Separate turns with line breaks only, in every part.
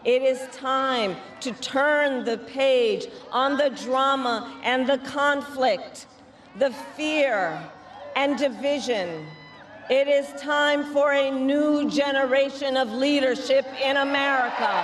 It is time to turn the page on the drama and the conflict, the fear and division. It is time for a new generation of leadership in America.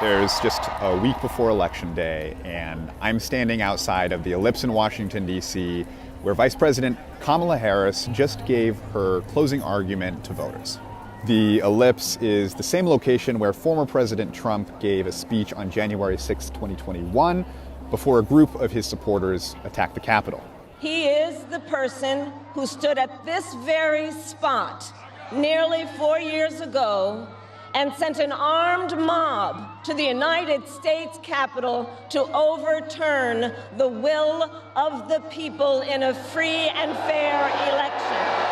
There's just a week before Election Day, and I'm standing outside of the Ellipse in Washington, D.C., where Vice President Kamala Harris just gave her closing argument to voters. The Ellipse is the same location where former President Trump gave a speech on January 6, 2021, before a group of his supporters attacked the Capitol.
He is the person who stood at this very spot nearly 4 years ago and sent an armed mob to the United States Capitol to overturn the will of the people in a free and fair election.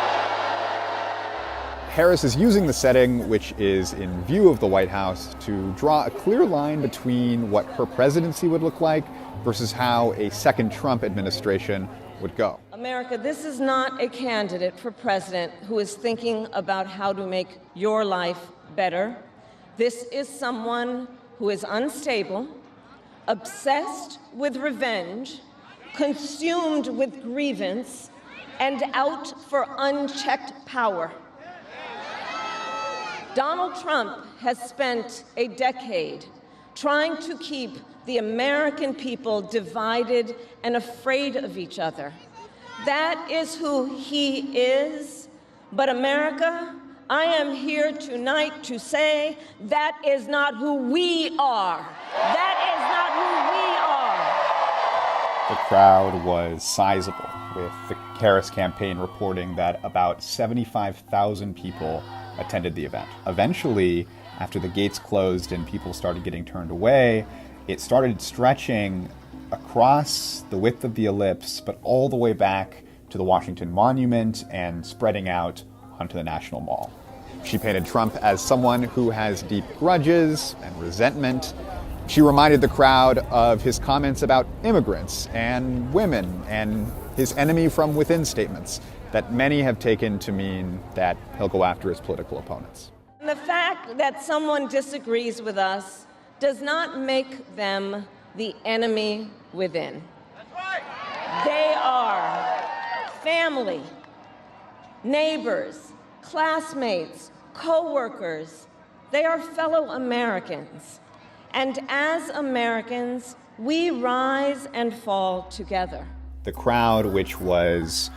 Harris is using the setting, which is in view of the White House, to draw a clear line between what her presidency would look like versus how a second Trump administration would go.
America, this is not a candidate for president who is thinking about how to make your life better. This is someone who is unstable, obsessed with revenge, consumed with grievance, and out for unchecked power. Donald Trump has spent a decade trying to keep the American people divided and afraid of each other. That is who he is. But America, I am here tonight to say that is not who we are. That is not who we are.
The crowd was sizable, with the Harris campaign reporting that about 75,000 people attended the event. Eventually, after the gates closed and people started getting turned away, it started stretching across the width of the Ellipse, but all the way back to the Washington Monument and spreading out onto the National Mall. She painted Trump as someone who has deep grudges and resentment. She reminded the crowd of his comments about immigrants and women and his enemy from within statements that many have taken to mean that he'll go after his political opponents.
The fact that someone disagrees with us does not make them the enemy within. That's right. They are family, neighbors, classmates, co-workers. They are fellow Americans. And as Americans, we rise and fall together.
The crowd, which was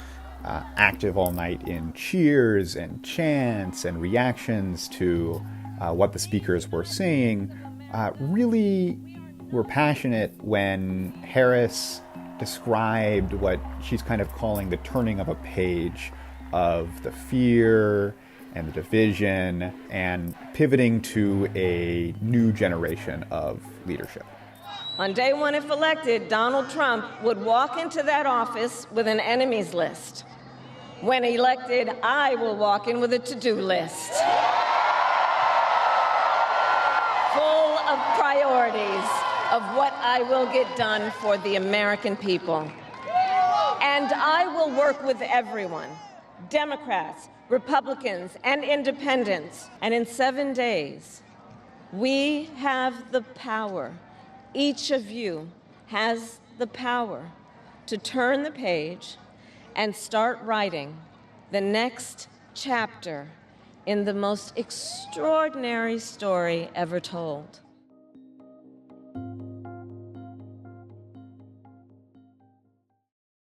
active all night in cheers and chants and reactions to what the speakers were saying, really were passionate when Harris described what she's kind of calling the turning of a page of the fear and the division and pivoting to a new generation of leadership.
On day one, if elected, Donald Trump would walk into that office with an enemies list. When elected, I will walk in with a to-do list full of priorities of what I will get done for the American people. And I will work with everyone, Democrats, Republicans, and independents. And in 7 days, we have the power. Each of you has the power to turn the page and start writing the next chapter in the most extraordinary story ever told.